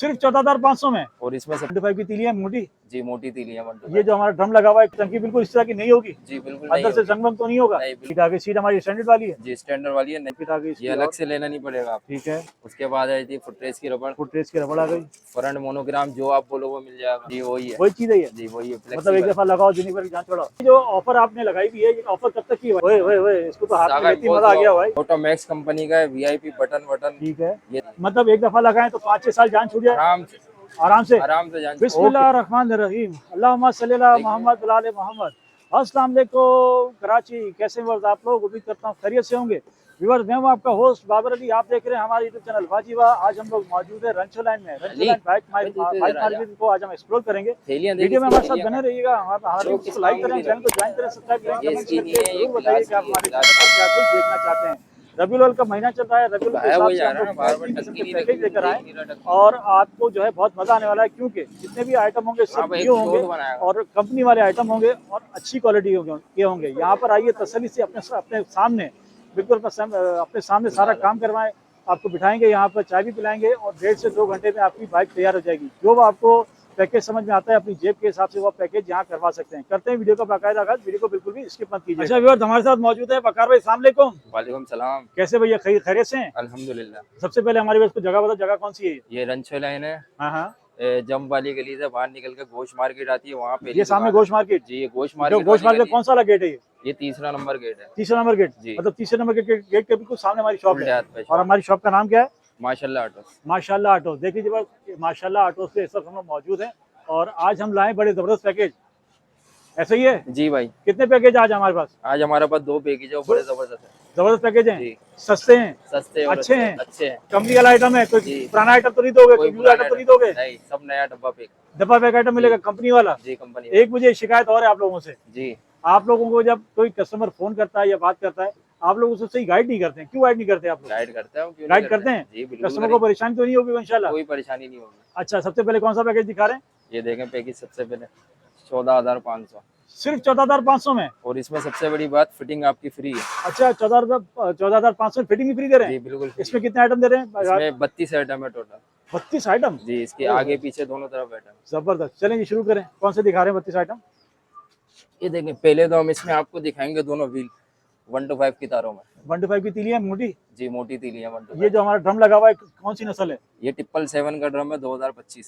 सिर्फ 14,500 में। और इसमें सब 25 की तीली है मोटी। जी मोटी तीली है 125। ये जो हमारा ड्रम लगा हुआ है टंकी बिल्कुल इस तरह की नहीं होगी। जी बिल्कुल अंदर से जंग वंग तो नहीं होगा। सीट आगे सीट हमारी स्टैंडर्ड वाली है। जी स्टैंडर्ड वाली है। नहीं ये अलग से लेना नहीं पड़ेगा। ठीक है। उसके बाद आई थी फुटरेस की रबड़। फुटरेस की रबड़ आ गई। फ्रंट मोनोग्राम जो आप बोलो वो मिल जाएगा। जी वही है। वही चीज है ये। जी वही है। मतलब एक दफा लगाओ जिंदगी भर की जान छोड़ो। जो ऑफर आपने लगाई भी है ये ऑफर कब तक की है? ओए इसको तो हाथ में लेती मजा आ गया भाई। ऑटोमैक्स कंपनी का है। VIP button. ठीक है। मतलब एक दफा लगाएं तो 5-6 साल जान छूट जाए आराम से जान। बिस्मिल्लाहिर्रहमानिर्रहीम। अल्लाहुम्मा सल्ली अला मोहम्मद व आले मोहम्मद। अस्सलाम वालेकुम कराची, कैसे व्यूअर्स आप लोग? उम्मीद करता हूँ खैरियत से होंगे। व्यूअर्स मैं हूँ आपका होस्ट बाबर अली, आप देख रहे हैं हमारे यूट्यूब चैनल वाजिबा। आज हम लोग मौजूद है रंचो लाइन में। रंचो लाइन बाइक मार्केट को आज हम एक्सप्लोर करेंगे। वीडियो में हमारे साथ बने रहिएगा। हमारे वीडियो को लाइक करें, चैनल को ज्वाइन करें, सब्सक्राइब करें, कमेंट करके जरूर बताइए कि आप हमारे चैनल पर क्या कुछ देखना चाहते हैं। रबीउल अव्वल का महीना चल रहा है। रबीउल के हिसाब से हम लोग बेहतरीन किस्म के पैकेज लेकर आए और आपको जो है बहुत मजा आने वाला है, क्योंकि जितने भी आइटम होंगे सब न्यू होंगे और कंपनी वाले आइटम होंगे और अच्छी क्वालिटी के होंगे। यहाँ पर आइए तसल्ली से अपने सामने बिल्कुल अपने सामने सारा काम करवाएं। आपको बिठाएंगे यहाँ पर, चाय भी पिलाएंगे और 1.5 से 2 घंटे में आपकी बाइक तैयार हो जाएगी। जो वो आपको पैकेज समझ में आता है अपनी जेब के हिसाब से वो पैकेज यहाँ करवा सकते हैं। करते हैं वीडियो का बाकायदा आगाज। वीडियो को बिल्कुल भी स्किप मत कीजिए। अच्छा व्यूअर्स हमारे साथ मौजूद है वकार भाई। अस्सलाम वालेकुम। वालेकुम सलाम। कैसे भैया, खैरियत से हैं? अल्हम्दुलिल्लाह। सबसे पहले हमारे पास जगह बता, जगह कौन सी है? ये रंचो लाइन है। हाँ। जम वाली गली से बाहर निकल के गोश्त मार्केट आती है वहाँ पे। ये सामने गोश्त मार्केट? जी ये गोश्त मार्केट कौन सा वाला गेट है? ये तीसरा नंबर गेट है। तीसरा नंबर गेट जी। मतलब तीसरे नंबर गेट के बिल्कुल सामने हमारी शॉप है। और और हमारी शॉप का नाम क्या है? माशाल्लाह ऑटोस। माशाल्लाह ऑटोस। देख लीजिए माशाल्लाह ऑटोस पे इस वक्त हम लोग मौजूद हैं और आज हम लाए बड़े जबरदस्त पैकेज। ऐसा ही है जी भाई। कितने पैकेज आज हमारे पास? आज हमारे पास 2 पैकेज है, बड़े जबरदस्त पैकेज हैं। सस्ते हैं, सस्ते और अच्छे हैं, अच्छे हैं। कंपनी वाला आइटम है। कोई पुराना आइटम तो नहीं दोगे? कोई न्यू आइटम तो नहीं दोगे? नहीं, सब नया डब्बा पैक आइटम मिलेगा कंपनी वाला। जी कंपनी। एक मुझे शिकायत और है आप लोगों से। जी आप लोगों को जब कोई कस्टमर फोन करता है या बात करता है, आप लोग उससे सही गाइड नहीं करते हैं। क्यों गाइड नहीं करते आप लोग? गाइड करते हैं। क्यों गाइड करते हैं? जी बिल्कुल। कस्टमर को परेशानी तो नहीं होगी इंशाल्लाह? कोई परेशानी नहीं होगी। अच्छा, सबसे पहले कौन सा पैकेज दिखा रहे हैं? ये देखें पैकेज सबसे पहले 14,500। सिर्फ 14,500 में। और इसमें सबसे बड़ी बात फिटिंग आपकी फ्री है। अच्छा, 14,500 फिटिंग भी फ्री दे रहे हैं? जी बिल्कुल। इसमें कितने आइटम दे रहे हैं? इसमें 32 आइटम है टोटल। 32 आइटम? जी इसके आगे पीछे दोनों तरफ आइटम। जबरदस्त। चलें जी शुरू करें। कौन से दिखा रहे हैं 32 आइटम? ये देखें पहले तो हम इसमें आपको दिखाएंगे दोनों व्हील 125 की तारों में। 125 की तीली है मोटी? जी मोटी तीली है 125। ये जो हमारा ड्रम लगा हुआ है कौन सी नस्ल है? ये 777 का ड्रम है 2025।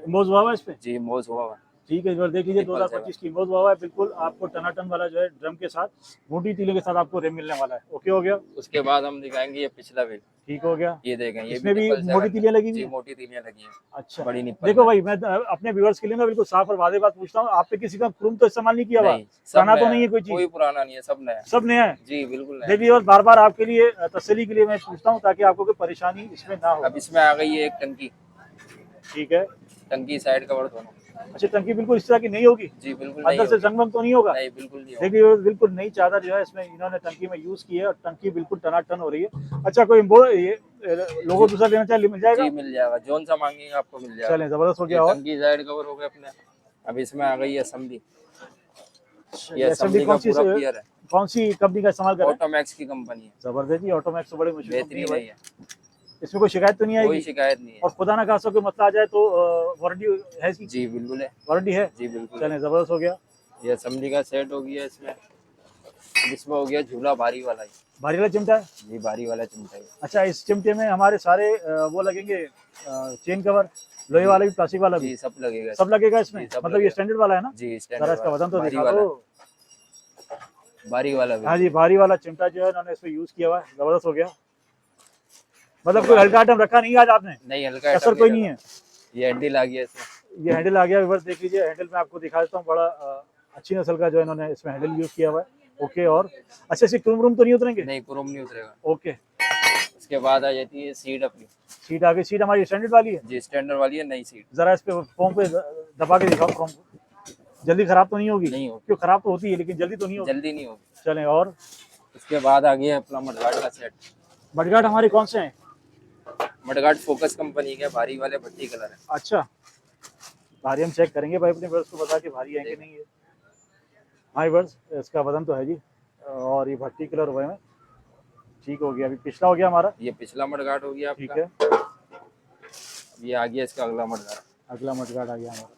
मोज हुआ है इस पे? जी मोज हुआ है। ठीक है, देख लीजिए 2025 की मोज हुआ है बिल्कुल। आपको टनाटन वाला जो है ड्रम के साथ मोटी तीली के साथ आपको रेम मिलने वाला है। ओके हो गया। उसके बाद हम दिखाएंगे ये पिछला व्हील। ठीक हो गया। ये देखें ये इसमें भी मोटी तीलियां लगी हुई जी हैं? मोटी तीलियां लगी हैं। अच्छा बड़ी निप्पल। देखो भाई, मैं अपने व्यूअर्स के लिए ना बिल्कुल साफ और वादे बात पूछता हूँ। आप पे किसी का क्रूम तो इस्तेमाल नहीं किया हुआ? पुराना तो नहीं है कोई चीज? कोई पुराना नहीं है, सब नया। सब नया है? जी बिल्कुल। देखिए और बार बार आपके लिए तसल्ली के लिए मैं पूछता हूँ ताकि आपको कोई परेशानी इसमें ना हो। अब इसमें आ गई है एक टंकी। ठीक है। टंकी साइड कवर दोनों। अच्छा, टंकी बिल्कुल इस तरह की नहीं होगी? जी बिल्कुल। अंदर से जंग वंग तो नहीं होगा? नहीं बिल्कुल नहीं। देखिए बिल्कुल नई चादर जो है इसमें इन्होंने टंकी में यूज की है और टंकी बिल्कुल टनाटन हो रही है। अच्छा, कोई ये लोगो दूसरा लेना चाहिए मिल जाएगा? जी मिल जाएगा, जोन सा मांगेंगे आपको मिल जाएगा। चलें, जबरदस्त हो गया। और टंकी साइड कवर हो गया अपने। अब इसमें आ गई है असेंबली। ये असेंबली कौन सी कंपनी का इस्तेमाल कर रहे हैं? ऑटोमैक्स की कंपनी है। जबरदस्त जी, ऑटोमैक्स तो बड़ी मशहूर कंपनी है भाई। है। इसमें कोई शिकायत तो नहीं आएगी? कोई शिकायत नहीं है। और खुदा ना खासा कोई मसला आ जाए तो वारंटी है इसकी? जी बिल्कुल है। वारंटी है? जी बिल्कुल। चलें, जबरदस्त हो गया। ये असेंबली का सेट हो गया इसमें। इसमें हो गया झूला भारी वाला ही। भारी वाला चिमटा है? जी भारी वाला चिमटा है। अच्छा, इस चिमटे में हमारे सारे वो लगेंगे चेन कवर, लोहे वाला भी, प्लास्टिक वाला भी? जी सब लगेगा। सब लगेगा इसमें? मतलब ये स्टैंडर्ड वाला है ना? जी जरा इसका वजन तो दिखा दो। भारी वाला भी। हाँ जी, भारी वाला चिमटा जो है इन्होंने इसमें यूज किया हुआ है। जबरदस्त हो गया। मतलब कोई हल्का आइटम रखा नहीं आज आपने? नहीं हल्का असर कोई नहीं है। ये हैंडल आ गया इसमें। ये हैंडल आ गया। व्यूअर्स देख लीजिए, हैंडल में आपको दिखा देता हूँ। बड़ा अच्छी नस्ल का जो इन्होंने इसमें हैंडल यूज किया हुआ है। ओके। और अच्छा, इससे क्रोम रूम तो नहीं उतरेंगे? नहीं क्रोम नहीं उतरेगा। ओके। उसके बाद आ जाती है सीट अपनी। सीट आगे सीट हमारी स्टैंडर्ड वाली है? जी स्टैंडर्ड वाली है, नई सीट। जरा इस पे फोम पे दबा के दिखाओ फोम को। जल्दी खराब तो नहीं होगी? नहीं होगी। क्यों, खराब तो होती है लेकिन जल्दी तो नहीं होगी? जल्दी नहीं होगी। चलें। और उसके बाद आ गया अपना मडगार्ड का सेट। मडगार्ड हमारे कौन से हैं? मडगार्ड फोकस कंपनी के भारी वाले भट्टी कलर है। अच्छा, भारी हम चेक करेंगे भाई अपने व्यूअर्स को बता के भारी है कि नहीं है। हाँ व्यूअर्स, इसका वजन तो है जी। और ये भट्टी कलर हुए में ठीक हो गया। अभी पिछला हो गया हमारा। ये पिछला मडगार्ड हो गया। ठीक है। ये आ गया इसका अगला मडगार्ड। अगला मडगार्ड आ गया हमारा।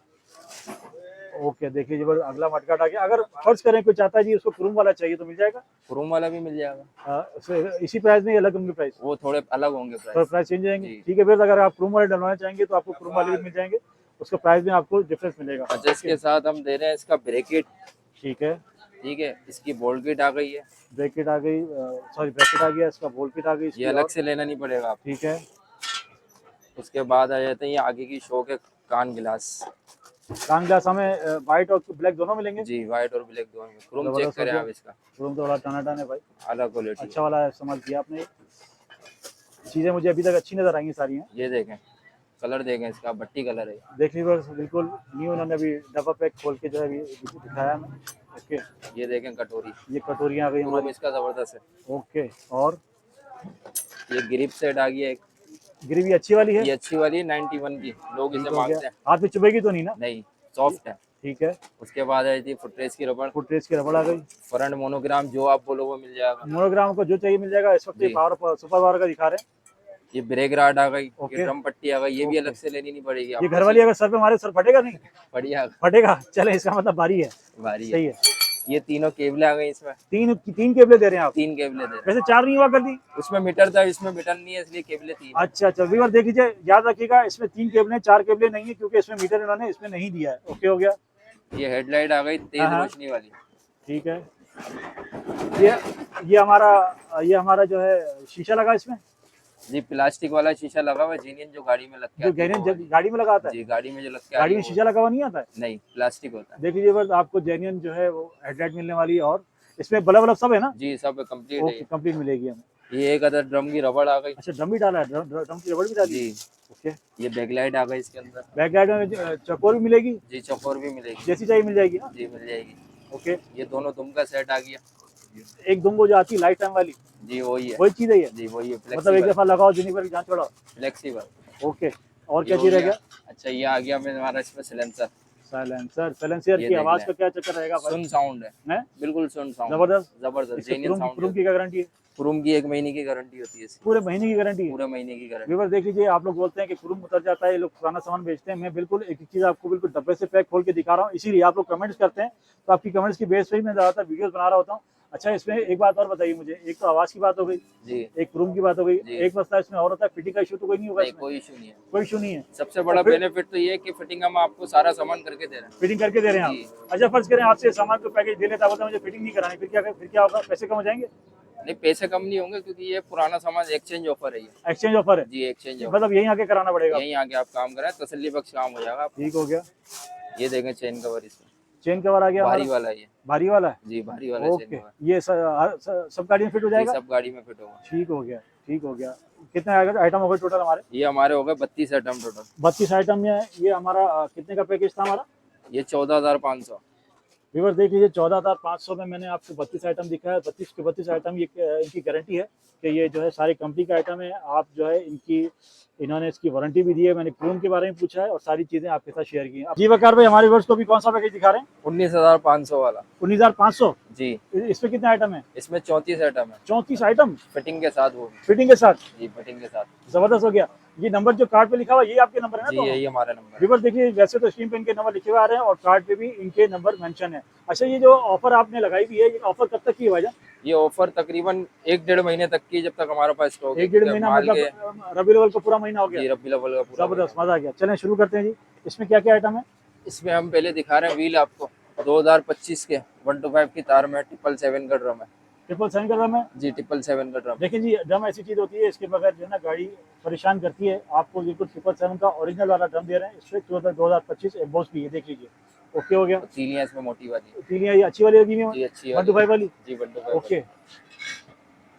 ओके, देख लीजिए बस अगला मडगार्ड आ गया। अगर फर्ज करें कोई चाहता है जी उसको क्रूम वाला चाहिए तो मिल जाएगा? क्रोम वाला भी मिल जाएगा। इसी प्राइस में अलग होंगे प्राइस? वो थोड़े अलग होंगे तो प्राइस। प्राइस चेंज जाएंगे। जी। ठीक है, फिर अगर आप क्रूम वाले डलवाना चाहेंगे तो आपको क्रूम वाले भी मिल जाएंगे, उसका प्राइस में आपको डिफरेंस मिलेगा। अच्छा, इसके साथ हम दे रहे हैं इसका ब्रेकेट। ठीक है, ठीक है, इसकी बोल्ट किट आ गई है। ब्रेकेट आ गई, सॉरी ब्रैकेट आ गया, इसका बोल्ट किट आ गई इसकी ये अलग और। से लेना नहीं पड़ेगा आप। ठीक है, उसके बाद आ जाते हैं ये आगे की शो के कान गिलास। कान ग्लास हमें व्हाइट और ब्लैक दोनों मिलेंगे? जी, व्हाइट और ब्लैक दोनों में। क्रोम चेक जबरदस्त करें हो आप गया। इसका, क्रोम तो बड़ा टनाटन है भाई, अलग क्वालिटी। अच्छा वाला इस्तेमाल किया आपने। चीज़ें मुझे अभी तक अच्छी नज़र आई हैं सारी हैं। ये देखें, कलर देखें इसका, भट्टी कलर है। देख लीजिए बस बिल्कुल न्यू, उन्होंने अभी डब्बा पैक खोल के जो है अभी दिखाया हमें। ओके, ये देखें कटोरी, ये कटोरियाँ आ गई क्रोम हमारी। इसका जबरदस्त है। ओके, और ये ग्रिप सेट आ गया एक, ग्रेवी अच्छी वाली है? ये अच्छी वाली है 91 की, लोग ठीक इसे हो मांगते गया, हैं। हाथ में चुभेगी तो नहीं ना? नहीं, सॉफ्ट है। ठीक है, उसके बाद आई थी फुटरेस की रबड़, फुटरेस की रबड़ आ गई। फ्रंट मोनोग्राम जो आप बोलो वो मिल जाएगा। मोनोग्राम को जो चाहिए मिल जाएगा। इस वक्त ये जी। पावर सुपर पावर का दिखा रहे हैं। ये ब्रेक राड आ गई, ओके। ये ड्रम पट्टी आ गई, ये भी ओके। अलग से लेनी नहीं पड़ेगी ये आपको। घर वाली अगर सर पे मारे सर फटेगा नहीं? बढ़िया, फटेगा, चले इसका मतलब भारी है। भारी है। सही है। ये तीनों केबलें आ गई इसमें, तीन केबले दे रहे हैं आप? 3 केबलें दे रहे वैसे 4 नहीं हुआ कर दी? हैं। उसमें मीटर था, इसमें मीटर नहीं है, इसलिए केबलें 3। अच्छा अच्छा, व्यूअर देख लीजिए, याद रखिएगा इसमें 3 केबले, 4 केबले नहीं है क्योंकि इसमें मीटर इन्होंने इसमें नहीं दिया है। ओके हो गया। ये हेडलाइट आ गई तेज हाँ। रोशनी वाली। ठीक है, ये हमारा जो है शीशा लगा इसमें? जी, प्लास्टिक वाला शीशा लगा हुआ है, जीनियन जो गाड़ी में लग के जो आती है वो वाली। गाड़ी में लगा आता है? जी, गाड़ी में जो लग के गाड़ी आती में है शीशा लगा हुआ नहीं आता है? नहीं, प्लास्टिक होता है। देख लीजिए बस आपको जेन्युइन जो है वो हेडलाइट मिलने वाली है, और इसमें बल्ब सब है ना? जी, सब कंप्लीट ओके, है। कंप्लीट मिलेगी हमें। ये एक अदर ड्रम की रबड़ आ गई। अच्छा, ड्रम भी डाला है, ड्रम की रबड़ भी डाली है? जी, ओके, ये बैकलाइट आ गई इसके अंदर। बैक गाइड में चकोर भी मिलेगी? जी, चौकोर भी मिलेगी। जैसी चाहिए मिल जाएगी ना? जी, मिल जाएगी। ओके, ये दोनों दुम का सेट आ गया। एक दुम वो जो आती है लाइफ टाइम वाली, जी, वही है। वही चीज़ है ये? जी, वही है, मतलब एक दफा लगाओ जिंदगी भर की जान छोड़ो। फ्लेक्सिबल। ओके, और क्या चीज़ रह गया? अच्छा, ये आ गया मैं हमारा इसमें सिलेंसर। साइलेंसर ये की देख आवाज लें। का क्या चक्कर रहेगा भाई? सुन साउंड है, हैं? बिल्कुल सुन साउंड, जबरदस्त। जबरदस्त, इसके जेन्युइन क्रूम साउंड। की क्या गारंटी है? क्रूम की 1 महीने की गारंटी होती है इसकी। पूरे महीने की गारंटी है? पूरे महीने की गारंटी। व्यूअर देख लीजिए, आप लोग बोलते हैं कि क्रूम उतर जाता है, ये लोग पुराना सामान बेचते हैं। मैं बिल्कुल एक चीज़ आपको बिल्कुल डब्बे से पैक खोल के दिखा रहा हूँ, इसीलिए आप लोग कमेंट्स करते हैं, तो आपकी कमेंट्स की बेस पे ही मैं ज़्यादातर वीडियोस बना रहा होता हूँ। अच्छा, इसमें एक बात और बताइए मुझे, एक तो आवाज़ की बात हो गई, जी, एक क्रूम की बात हो गई, जी। एक मसला इसमें और होता है, फिटिंग का इशू तो कोई नहीं होगा नहीं, इसमें? कोई इशू नहीं है। कोई इशू नहीं है। सबसे बड़ा और फिर- बेनिफिट तो ये है कि फिटिंग हम आपको सारा सामान करके दे रहे हैं। फिटिंग करके दे रहे हैं जी। आप? अच्छा, फर्ज करें आपसे सामान को पैकेज दे लेता, बोलता मुझे फिटिंग नहीं करानी, फिर क्या होगा? पैसे कम हो जाएंगे? नहीं, पैसे कम नहीं होंगे क्योंकि ये पुराना सामान एक्सचेंज ऑफर है। ये एक्सचेंज ऑफर है? जी, एक्सचेंज ऑफर। मतलब यहीं आके कराना पड़ेगा? यहीं आके आप काम करें, तसल्ली बख्श काम हो जाएगा। ठीक हो गया। ये देखें चेन कवर, इसमें चेन कवर आ गया भारी हमारा? वाला है ये। भारी वाला है? जी, भारी वाला चेन ओके, कवर। ये सब गाड़ी में फिट हो जी, जाएगा? सब गाड़ी में फिट होगा। ठीक हो गया, ठीक हो गया। कितने आइटम हो गए टोटल हमारे? ये हमारे हो गए 32 आइटम टोटल। 32 आइटम में ये हमारा कितने का पैकेज था हमारा? ये 14,500। व्यूअर देख लीजिए, 14,500 में मैंने आपको 32 आइटम दिखाया। 32 के 32 आइटम, ये इनकी गारंटी है कि ये जो है सारी कंपनी का आइटम है। आप जो है इन्होंने इसकी वारंटी भी दी है। मैंने क्रोम के बारे में पूछा है और सारी चीज़ें आपके साथ शेयर की हैं। जी वकार भाई, हमारे व्यूअर्स को भी कौन सा पैकेज दिखा रहे हैं? 19,500 वाला। 19,500? जी, इसमें कितने आइटम है? इसमें 34 आइटम है, 34 आइटम फिटिंग के साथ। वो फिटिंग के साथ? जी, फिटिंग के साथ। जबरदस्त हो गया। ये नंबर जो कार्ड पे लिखा हुआ है, ये आपके नंबर है ना? जी, तो यही हमारा नंबर है। व्यूअर देखिए, वैसे तो स्क्रीन पे इनके नंबर लिखे हुए आ रहे हैं और कार्ड पे भी इनके नंबर मेंशन है। अच्छा, ये जो ऑफर आपने लगाई हुई है, ये ऑफर कब तक की है भाईजान? ये ऑफर तकरीबन 1-1.5 महीने तक की, जब तक हमारे पास स्टॉक है। 1-1.5 महीना, माल के- मतलब रबी अव्वल का पूरा महीना हो जी, गया? रब्बी अव्वल का पूरा जबरदस्त, मजा आ गया। चलें शुरू करते हैं जी। इसमें क्या क्या आइटम है? महीना। इसमें हम पहले दिखा रहे हैं व्हील आपको 2025 के 125 की तार में 777 का ड्रम है। 777 का ड्रम है? जी, 777 का ड्रम। देखिए जी, ड्रम ऐसी चीज़ होती है, इसके बगैर जो है ना गाड़ी परेशान करती है। आपको बिल्कुल 777 का ओरिजिनल वाला ड्रम दे रहे हैं। इसमें 2025 एम्बोस भी है, देख लीजिए। ओके हो गया। तीलियां इसमें मोटी वाली। तीलियां ये अच्छी वाली लगी हुई जी, है, अच्छी 125 वाली? जी, 125। ओके,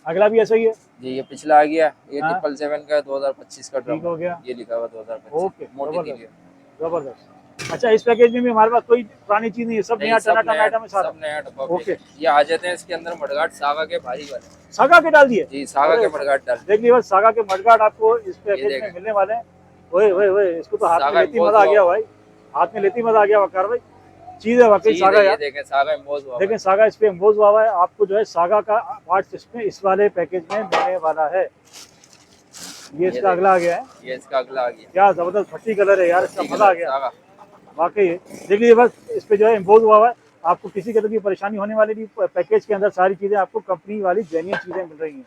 अगला भी ऐसा ही है? जी, ये पिछला आ गया, ये हाँ। 777 का 2025 का ड्रम। ठीक हो गया। ये लिखा हुआ 2025। ओके, मोटी जबरदस्त तीलियां। जबरदस्त। अच्छा, इस पैकेज में भी हमारे पास कोई पुरानी चीज़ नहीं है, सब नया सब टनाटन आइटम है सारा? सब नया डब्बा। ओके। ये आ जाते हैं इसके अंदर मडगार्ड सागा के भारी वाले। सागा के डाल दिए? जी, सागा के मडगार्ड डाल। देख लीजिए, सागा के मडगार्ड आपको इस पैकेज देखें। में मिलने वाले हैं। ओए ओए ओए, इसको तो हाथ में सागा लेती बहुत मजा आ हुआ। गया भाई, हाथ में लेती मजा आ गया वकार भाई। चीज़ है वाकई चीज़ सागा है, ये यार। देखें सागा एम्बोस हुआ देखें, सागा इस पे एम्बोज हुआ हुआ है। आपको जो है सागा का पार्ट्स इसमें इस वाले पैकेज में मिलने वाला है। ये इसका अगला आ गया है, ये इसका अगला आ गया। क्या जबरदस्त फट्टी कलर है यार, इसका मजा आ गया सागा। वाकई। देख लीजिए बस इस पे जो है इम्पोज हुआ हुआ है, आपको किसी तरह की परेशानी होने वाली नहीं। पैकेज के अंदर सारी चीजें आपको कंपनी वाली जेन्युइन चीजें मिल रही हैं।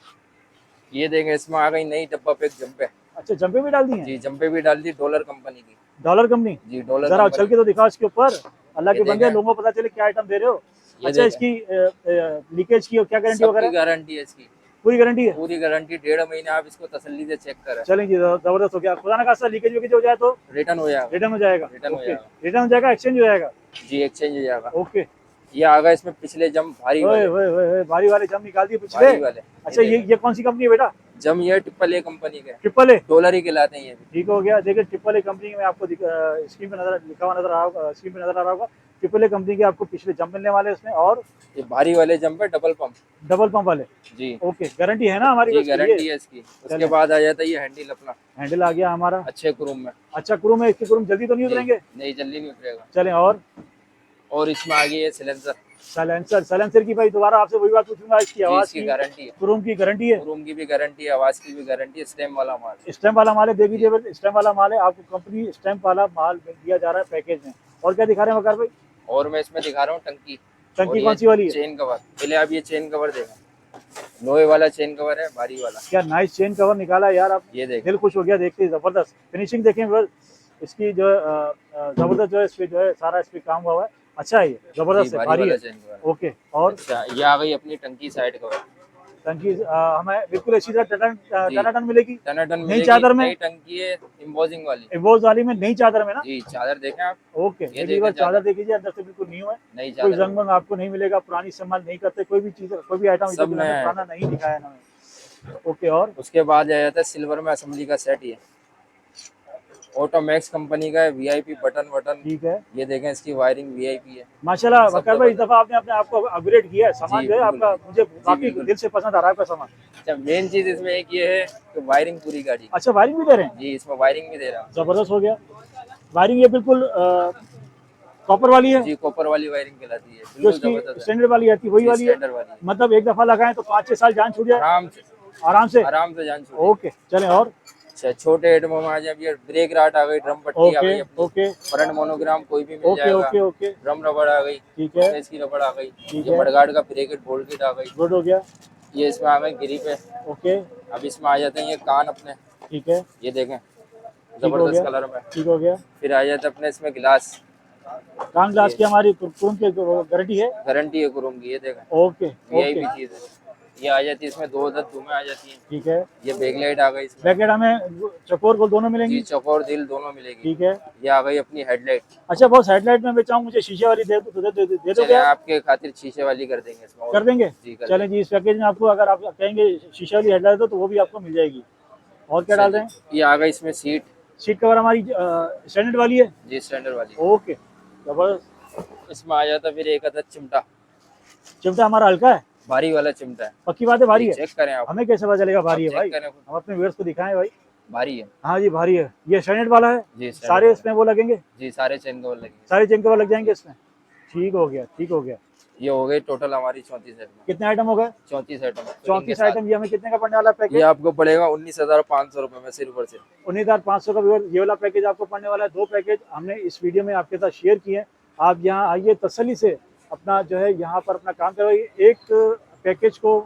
ये देखें, इसमें आ गई नई डब्बा पैक जंपे। अच्छा जंपे भी डाल दी हैं? जी, जंपे भी डाल दी, डॉलर कंपनी की। Dollar company? जी, डॉलर जरा कंपनी। उछल के तो दिखाओ इसके ऊपर, अल्लाह के ये बंदे, देखें। लोगों को पता चले क्या आइटम दे रहे हो। ये अच्छा देखें। इसकी लीकेज की और क्या गारंटी सबकी वगैरह? गारंटी है इसकी, पूरी गारंटी है? पूरी गारंटी। 1.5 महीने आप इसको तसल्ली से चेक करें। चलें जी, जबरदस्त हो गया। खुदा ना खास्ता लीकेज वीकेज हो जाए तो रिटर्न हो जाएगा। रिटर्न हो जाएगा? रिटर्न हो ओके, जाएगा। रिटर्न हो जाएगा, एक्सचेंज हो जाएगा? जी, एक्सचेंज हो जाएगा। ओके। ये आ गया इसमें पिछले जम भारी वाले। ओए भारी वाले जम निकाल दिए पिछले। भारी वाले। अच्छा ये कौन सी कंपनी है बेटा? जम ये AAA कंपनी के, ट्रिपल ए? डॉलर ही कहलाते हैं ये भी। ठीक हो गया। देखिए ट्रिपल ए कंपनी में आपको स्क्रीन पे नजर लिखा हुआ नजर आ रहा होगा, स्क्रीन पे नजर आ रहा होगा। ट्रिपल ए कंपनी के आपको पिछले जंप मिलने वाले हैं इसमें, और ये भारी वाले जंप है, डबल पंप। डबल पंप वाले। जी। ओके, गारंटी है ना हमारी? जी, इसके लिए? गारंटी है इसकी। उसके बाद आ जाता है ये हैंडल अपना। हैंडल आ गया हमारा, अच्छे क्रोम में। अच्छा क्रूम है। इसके क्रूम जल्दी तो नहीं उतरेंगे? नहीं, जल्दी नहीं उतरेगा। चलें। और इसमें आ गई है सिलेंसर। साइलेंसर की भाई दोबारा आपसे वही बात पूछूंगा, इसकी आवाज इसकी की गारंटी है। क्रूम की गारंटी है? क्रोम की भी गारंटी है, आवाज की भी गारंटी है। स्टैम्प वाला माल। स्टैम्प वाला माल है, देख लीजिए स्टैम्प वाला माल है, आपको कंपनी स्टैम्प वाला माल दिया जा रहा है पैकेज में। और क्या दिखा रहे हैं वकार भाई? और मैं इसमें दिखा रहा हूँ टंकी। टंकी कौन सी वाली है? Chain cover. पहले आप ये चेन कवर देखा, लोहे वाला चेन कवर है, भारी वाला। क्या नाइस चेन कवर निकाला यार, आप ये देख, दिल खुश हो गया देखते ही। जबरदस्त फिनिशिंग देखें बस इसकी, जो जबरदस्त जो है इस पे जो है सारा इस पे काम हुआ हुआ है। अच्छा है, ये जबरदस्त है, भारी है। Chain cover. ओके। और अच्छा, ये आ गई अपनी टंकी साइड कवर। टंकी हमें बिल्कुल इसी तरह टनाटन मिलेगी? टनाटन नई मिलेगी। चादर में? नई टंकी है, एम्बोजिंग वाली। एम्बोज वाली में, नई चादर में ना? जी, चादर देखें आप। ओके, देखिए चादर देख लीजिए, अंदर से बिल्कुल न्यू है, नई कोई चादर। जंग वंग आपको नहीं मिलेगा, पुरानी इस्तेमाल नहीं करते कोई भी चीज, कोई भी आइटम सब नया है। पुराना नहीं दिखाया ना हमें। ओके। और उसके बाद आ जाता है सिल्वर में असेंबली का सेट। ये ऑटोमैक्स कंपनी का है, VIP बटन वटन। ठीक है। ये देखें, इसकी वायरिंग VIP है। माशाल्लाह सब वकार भाई, इस दफा आपने अपने आप को अपग्रेड किया है, सामान जी, जो है बिल्कुल। आपका मुझे काफी बिल्कुल। दिल से पसंद आ रहा है आपका सामान। अच्छा, मेन चीज इसमें एक ये है कि वायरिंग पूरी गाड़ी की। अच्छा वायरिंग भी दे रहे हैं? जी, इसमें वायरिंग भी दे रहा हूँ। जबरदस्त हो गया। वायरिंग ये बिल्कुल कॉपर वाली है? जी, कॉपर वाली वायरिंग कहलाती है, जो बिल्कुल इसकी जबरदस्त है। स्टैंडर्ड वाली आती है वही जी, वाली है? स्टैंडर्ड वाली है। मतलब एक दफा लगाएं तो 5-6 साल जान छूट जाए आराम से, आराम से? आराम से जान छूटे। ओके चलें। और अच्छा, छोटे आइटमों में आ जाए, ये ब्रेक राट आ गई, ड्रम पट्टी आ ओके गई अपनी, ओके फ्रंट मोनोग्राम कोई भी मिल ओके जाएगा। ओके ओके ड्रम रबड़ आ गई, ठीक है, इसकी रबड़ आ गई। ठीक ये है। मडगार्ड का ब्रेकेट बोल्ट आ गई। गुड हो गया। ये इसमें आ गई ग्रिप है। ओके अब इसमें आ जाते हैं ये कान अपने। ठीक है, ये देखें, ठीक हो जबरदस्त गया, कलर में। ठीक हो गया। फिर आ जाते अपने इसमें गिलास। कान ग्लास की हमारी क्रोम की गारंटी है? गारंटी है क्रोम की। ये देखें, ओके ओके VIP चीज है। ये आ जाती है इसमें 2 अदद धूमें आ जाती हैं। ठीक है। ये बैकलाइट आ गई इसमें। बैकेट हमें चकोर को दोनों जी, मिलेंगी? चौकोर दिल दोनों मिलेगी। ठीक है। ये आ गई अपनी हेडलाइट। अच्छा बहुत हेडलाइट में बेचाऊँ, मुझे शीशे वाली दे दो चलिए, क्या? आपके खातिर शीशे वाली कर देंगे इसमें। कर देंगे? जी, कर चलें जी, इस पैकेज में आपको अगर आप कहेंगे शीशे वाली हेडलाइट दो तो वो भी आपको मिल जाएगी। और क्या डाल रहे हैं? ये आ गई इसमें सीट कवर हमारी स्टैंडर्ड वाली है? जी, स्टैंडर्ड वाली। ओके जबरदस्त। इसमें आ जाता फिर एक अदद चिमटा। चिमटा हमारा हल्का है? भारी वाला चिमटा है। पक्की बात है भारी है? चेक करें आप। हमें कैसे पता चलेगा भारी है चेक भाई? करें। हम अपने व्यूअर्स को दिखाएं भाई। भारी है। हाँ जी भारी है। ये स्टैंडर्ड वाला है? जी, सारे इसमें वो लगेंगे? जी, सारे चेन कवर लगेंगे। सारे चेन कवर लग जाएंगे इसमें? ठीक हो गया, ठीक हो गया। ये हो गई टोटल हमारी 34 सेट में। कितने आइटम हो गए? 34 आइटम। 34 आइटम। ये हमें कितने का पड़ने वाला ये पैकेज? आपको पड़ेगा 19,500 रुपए में सिर्फ और सिर्फ। 19,500 का ये वाला पैकेज आपको पड़ने वाला है। 2 पैकेज हमने इस वीडियो में आपके साथ शेयर किए हैं। आप यहाँ आइए, तसल्ली से अपना जो है यहाँ पर अपना काम करवाइए। एक पैकेज को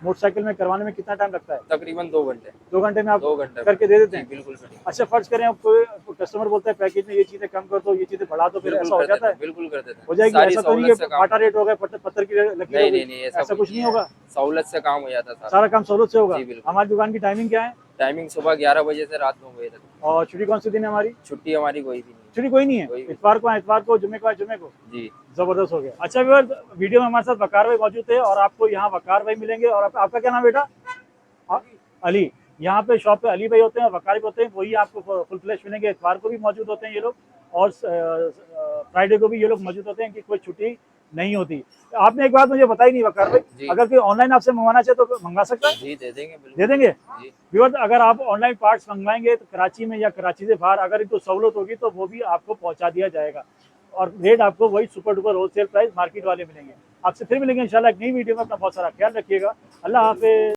मोटरसाइकिल में करवाने में कितना टाइम लगता है? तकरीबन 2 घंटे। 2 घंटे में आप 2 घंटे करके दे देते जी, हैं? बिल्कुल फिटिंग। अच्छा फर्ज करें अब कोई कस्टमर बोलता है पैकेज में ये चीजें कम कर दो, ये चीजें बढ़ा दो, फिर ऐसा हो जाता है? बिल्कुल कर देते हैं। हो जाएगी? सारी ऐसा तो नहीं सहूलत से है काम। पाटा रेट हो गया, पत्थर की लकीर हो गई, नहीं, ऐसा कुछ नहीं होगा? सहूलत से काम हो जाता था। सारा काम सहूलत से होगा? जी, बिल्कुल। हमारी दुकान की टाइमिंग क्या है? टाइमिंग सुबह 11 बजे से रात 9 बजे तक। और छुट्टी कौन से दिन है हमारी? छुट्टी हमारी कोई भी नहीं। छुट्टी कोई नहीं है? कोई भी। इतवार को, जुम्मे को, जुम्मे को। जी, जबरदस्त हो गया। अच्छा व्यूअर्स, वीडियो में हमारे साथ वकार भाई मौजूद थे और आपको यहाँ वकार भाई मिलेंगे। और आपका क्या नाम बेटा? अली। यहाँ पे शॉप पे अली भाई होते हैं, वकार भी होते हैं, वही आपको फुल फ्लैश मिलेंगे। इतवार को भी मौजूद होते हैं ये लोग, और फ्राइडे को भी ये लोग मौजूद होते हैं, कि कोई छुट्टी नहीं होती। आपने एक बात मुझे बताई नहीं वकार भाई, अगर कोई ऑनलाइन आपसे मंगवाना चाहे तो मंगा सकता है? जी, दे देंगे, बिल्कुल दे देंगे। जी। व्यूअर्स, अगर आप ऑनलाइन पार्ट्स मंगवाएंगे तो कराची में या कराची से बाहर अगर इनको सहूलत होगी तो वो भी आपको पहुंचा दिया जाएगा, और रेट आपको वही super duper wholesale price market वाले मिलेंगे। आपसे फिर मिलेंगे इंशाल्लाह एक नई वीडियो में। अपना बहुत सारा ख्याल रखिएगा। अल्लाह हाफिज़।